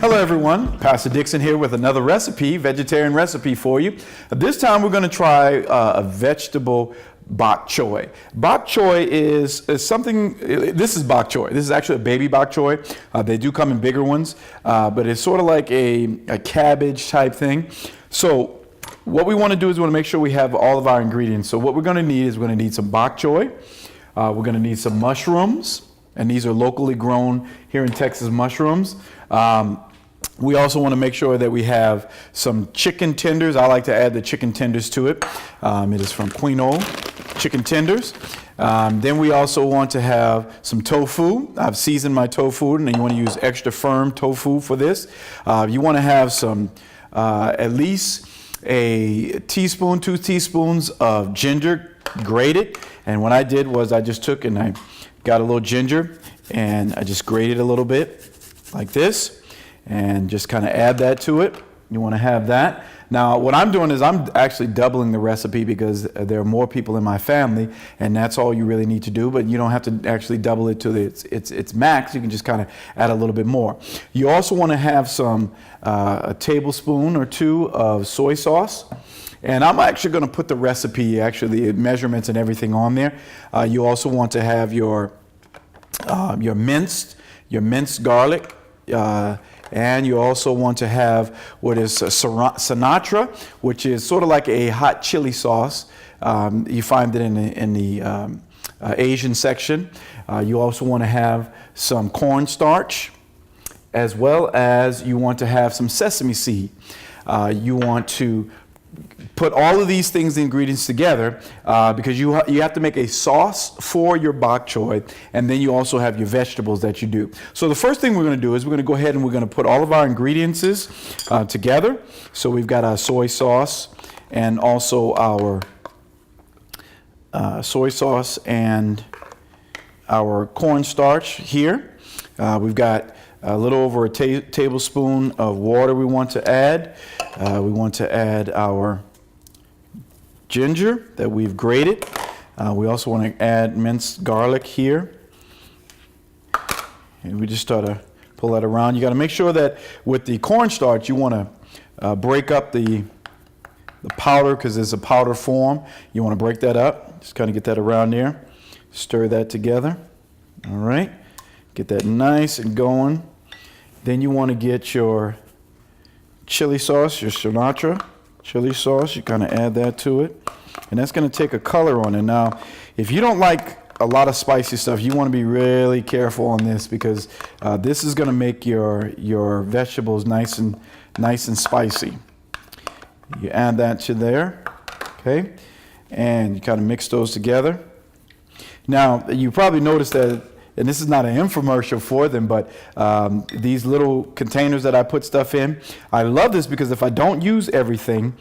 Hello everyone, Pastor Dixon here with another recipe, vegetarian recipe for you. This time we're going to try a vegetable Bok Choy. Bok Choy is something, this is Bok Choy. This is actually a baby Bok Choy. They do come in bigger ones, but it's sort of like a cabbage type thing. So what we want to do is we want to make sure we have all of our ingredients. So what we're going to need is we're going to need some Bok Choy. We're going to need some mushrooms, and these are locally grown here in Texas mushrooms. We also want to make sure that we have some chicken tenders. I like to add the chicken tenders to it. It is from Quino chicken tenders. Then we also want to have some tofu. I've seasoned my tofu, and you want to use extra firm tofu for this. You want to have some, at least a teaspoon, 2 teaspoons of ginger grated. And what I did was I just took and I got a little ginger and I just grated a little bit like this. And just kind of add that to it. You want to have that. Now what I'm doing is I'm actually doubling the recipe because there are more people in my family, and that's all you really need to do, but you don't have to actually double it to its max. You can just kind of add a little bit more. You also want to have some a tablespoon or 2 of soy sauce. And I'm actually going to put the recipe, actually the measurements and everything on there. You also want to have your minced garlic. And you also want to have what is Sinatra, which is sort of like a hot chili sauce. You find it in the Asian section. You also want to have some cornstarch, as well as you want to have some sesame seed. You want to put all of these things, the ingredients together, because you have to make a sauce for your bok choy, and then you also have your vegetables that you do. So the first thing we're going to do is we're going to go ahead and we're going to put all of our ingredients together. So we've got our soy sauce and also our soy sauce and our cornstarch here. We've got a little over a tablespoon of water we want to add. We want to add our ginger that we've grated. We also want to add minced garlic here. And we just start to pull that around. You got to make sure that with the cornstarch, you want to break up the powder, because it's a powder form. You want to break that up. Just kind of get that around there. Stir that together. All right. Get that nice and going. Then you want to get your chili sauce, your Sinatra chili sauce. You kind of add that to it. And that's going to take a color on it. Now, if you don't like a lot of spicy stuff, you want to be really careful on this, because this is going to make your vegetables nice and spicy. You add that to there, okay? And you kind of mix those together. Now, you probably noticed that, and this is not an infomercial for them, but these little containers that I put stuff in, I love this because if I don't use everything,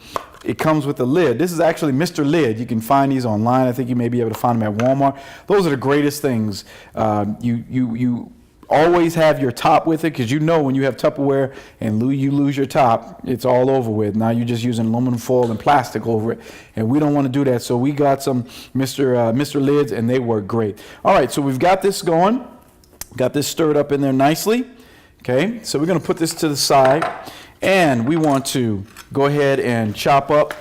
it comes with a lid. This is actually Mr. Lid. You can find these online. I think you may be able to find them at Walmart. Those are the greatest things. You always have your top with it, because you know when you have Tupperware and you lose your top, it's all over with. Now you're just using aluminum foil and plastic over it, and we don't want to do that. So we got some Mr. Lids, and they work great. All right, so we've got this going. Got this stirred up in there nicely. Okay, so we're going to put this to the side, and we want to go ahead and chop up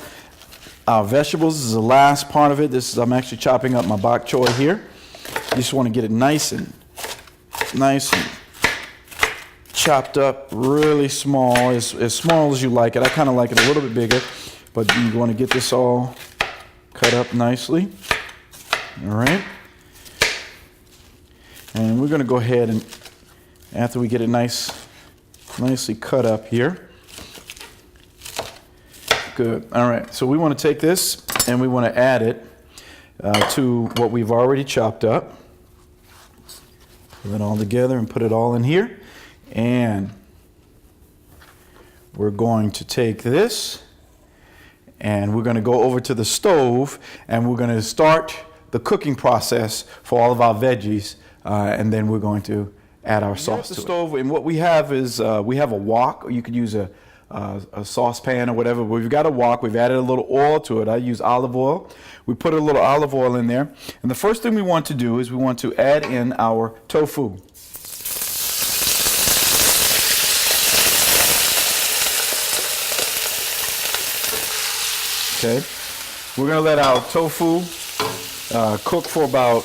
our vegetables. This is the last part of it. I'm actually chopping up my bok choy here. You just want to get it nice and chopped up, really small, as small as you like it. I kind of like it a little bit bigger, but you want to get this all cut up nicely. All right. And we're going to go ahead and, after we get it nicely cut up here. Good. All right. So we want to take this and we want to add it to what we've already chopped up. Put it all together and put it all in here. And we're going to take this and we're going to go over to the stove and we're going to start the cooking process for all of our veggies, and then we're going to add our sauce to the stove. And what we have is we have a wok, or you could use a saucepan or whatever. We've got a wok. We've added a little oil to it. I use olive oil. We put a little olive oil in there. And the first thing we want to do is we want to add in our tofu. Okay, we're gonna let our tofu cook for about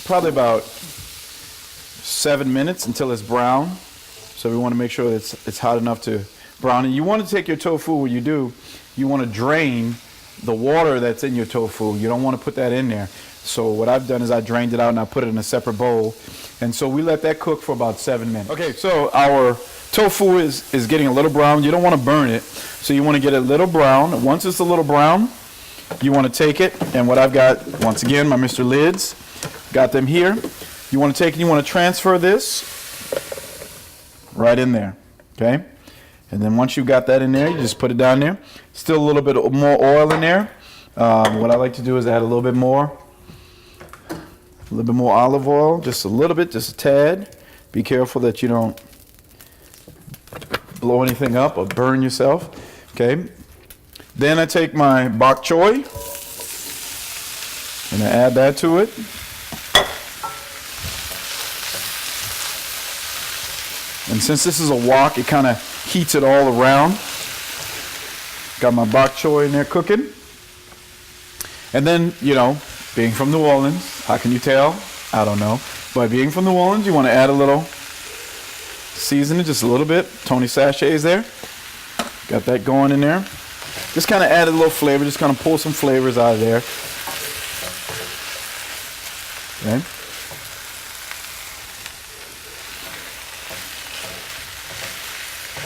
probably about 7 minutes until it's brown. So we want to make sure it's hot enough to brown. And you want to take your tofu, what you do, you want to drain the water that's in your tofu. You don't want to put that in there. So what I've done is I drained it out and I put it in a separate bowl. And so we let that cook for about 7 minutes. Okay, so our tofu is getting a little brown. You don't want to burn it. So you want to get it a little brown. Once it's a little brown, you want to take it. And what I've got, once again, my Mr. Lids, got them here. You want to take and you want to transfer this right in there. Okay? And then once you've got that in there, you just put it down there. Still a little bit more oil in there. What I like to do is add a little bit more olive oil, just a little bit, just a tad. Be careful that you don't blow anything up or burn yourself. Okay. Then I take my Bok Choy and I add that to it. And since this is a wok, it kind of heats it all around. Got my Bok Choy in there cooking. And then, you know, being from New Orleans, how can you tell? I don't know. But being from New Orleans, you want to add a little seasoning, just a little bit. Tony sachets there. Got that going in there. Just kind of add a little flavor, just kind of pull some flavors out of there. Okay.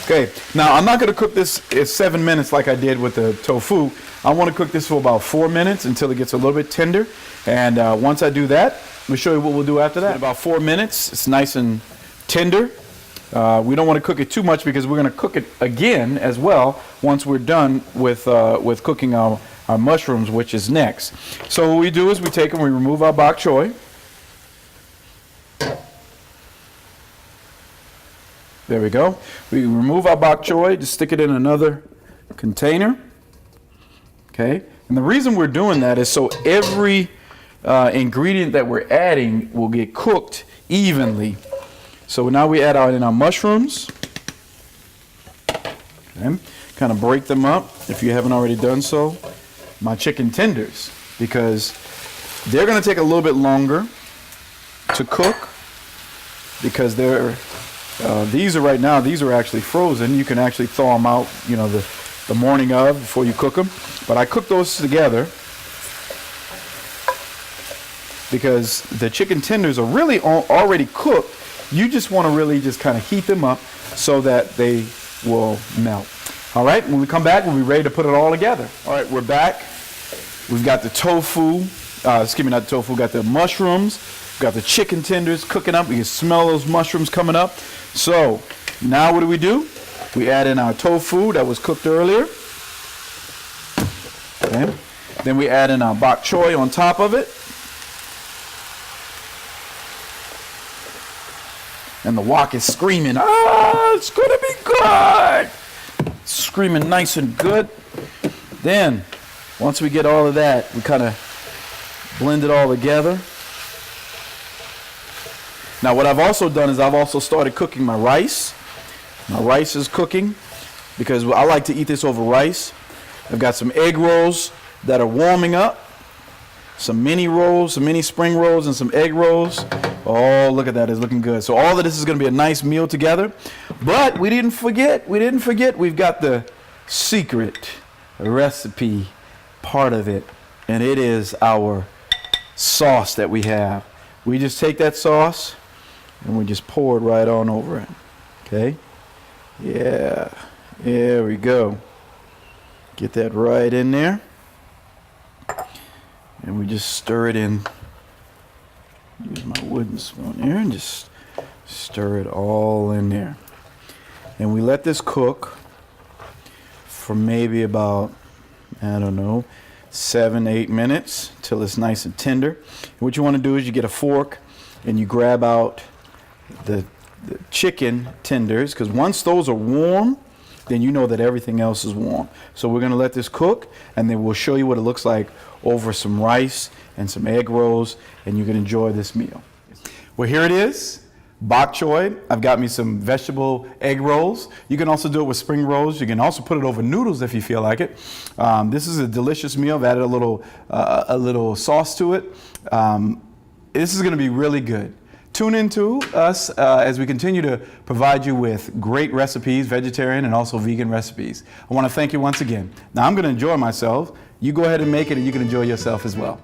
Okay, now I'm not going to cook this 7 minutes like I did with the tofu. I want to cook this for about 4 minutes until it gets a little bit tender. And once I do that, let me show you what we'll do after that. In about 4 minutes, it's nice and tender. We don't want to cook it too much because we're going to cook it again as well once we're done with cooking our mushrooms, which is next. So what we do is we take and we remove our Bok Choy. There we go. We remove our Bok Choy, just stick it in another container. Okay. And the reason we're doing that is so every ingredient that we're adding will get cooked evenly. So now we add in our mushrooms. Okay. Kind of break them up if you haven't already done so. My chicken tenders, because they're going to take a little bit longer to cook because they're these are actually frozen. You can actually thaw them out, you know, the morning of before you cook them. But I cook those together because the chicken tenders are really already cooked. You just want to really just kind of heat them up so that they will melt. All right, when we come back, we'll be ready to put it all together. All right, we're back. We've got the tofu, excuse me, not the tofu, got the mushrooms. We've got the chicken tenders cooking up. You can smell those mushrooms coming up. So now what do? We add in our tofu that was cooked earlier. Okay. Then we add in our Bok Choy on top of it. And the wok is screaming, it's going to be good. Screaming nice and good. Then, once we get all of that, we kind of blend it all together. Now what I've also done is I've also started cooking my rice. My rice is cooking because I like to eat this over rice. I've got some egg rolls that are warming up. Some mini rolls, some mini spring rolls, and some egg rolls. Oh, look at that, it's looking good. So all of this is going to be a nice meal together. But we didn't forget, we've got the secret recipe part of it. And it is our sauce that we have. We just take that sauce and we just pour it right on over it. Okay? Yeah. There we go. Get that right in there. And we just stir it in. Use my wooden spoon here and just stir it all in there. And we let this cook for maybe about, I don't know, 7-8 minutes till it's nice and tender. And what you want to do is you get a fork and you grab out the chicken tenders, because once those are warm, then you know that everything else is warm. So we're going to let this cook, and then we'll show you what it looks like over some rice and some egg rolls, and you can enjoy this meal. Well, here it is. bok choy. I've got me some vegetable egg rolls. You can also do it with spring rolls. You can also put it over noodles if you feel like it. This is a delicious meal. I've added a little sauce to it. This is going to be really good. Tune into us as we continue to provide you with great recipes, vegetarian and also vegan recipes. I want to thank you once again. Now I'm going to enjoy myself. You go ahead and make it, and you can enjoy yourself as well.